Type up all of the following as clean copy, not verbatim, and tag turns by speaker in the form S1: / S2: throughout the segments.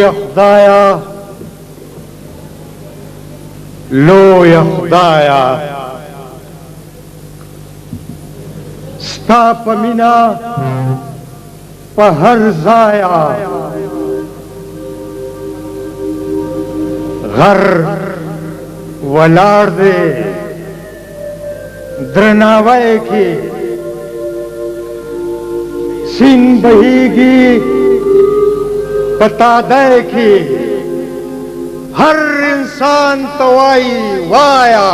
S1: لوی خدایا لوی خدایا ستا په مینا په هر ځایا غر ولاړ دی درناوی کې سین بهیږي پتا ده کې هر انسان توای وایا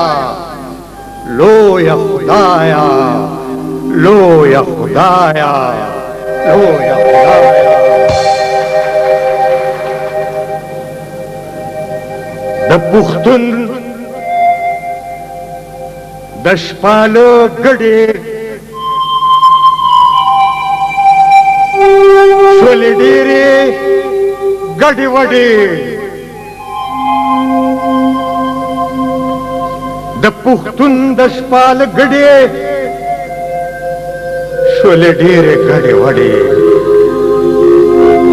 S1: لوی خدایا لوی خدایا لوی خدایا د پښتون د شپاله ګډې شولې ډېرې ګډې وډې د پښتون د شپاله ګډې شولې ډېرې ګډې وډې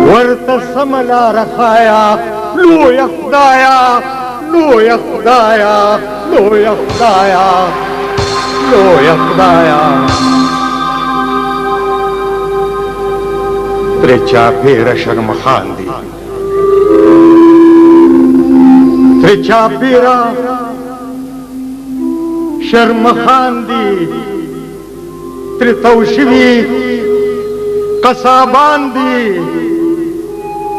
S1: ورته سمه لاره ښایه لوی خدایا لوی خدایا لوی خدایا لوی خدایا ترې چاپېره شرمخان دي ترې چاپېره شرمخان دي ترې تو شوي قصابان دي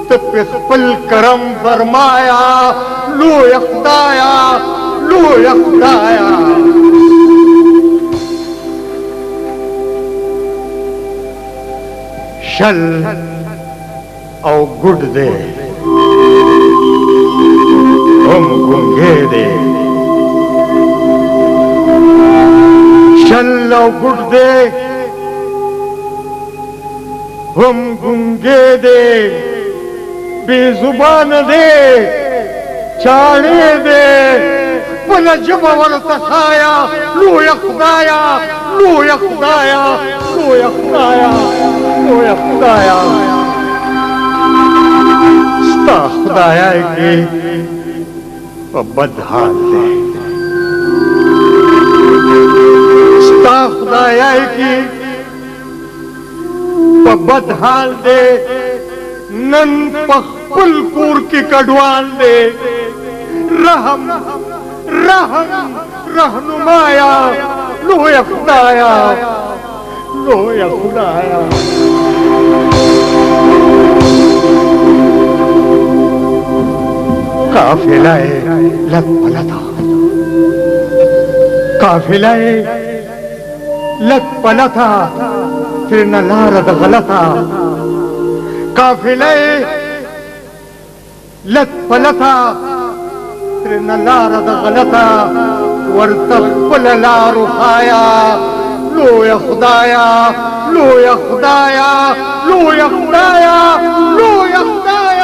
S1: ته په خپل کرم فرمایا لوی خدایا لوی خدایا شل او ګډ دی هم ګونګې دی شل او ګډ دی هم ګونګې دی بے زبان دے چاڑے دے بلا جبا ورطا خایا لوی خدایا لوی خدایا لوی خدایا لوی خدایا ستا خدایا کی بد حال دے ستا خدایا کی بد حال دے نن پخپل کور کی کډوال دے رحم رحم رہنمایا لوی خدایا لوی خدایا قافلہ لت پلتا قافلہ لت پلتا پھر نہ لارد غلطا قافلہ لت پلتا ترن لارا دا غلطا ورتخپل لارو خایا لوی خدایا لوی خدایا لوی خدایا لوی خدایا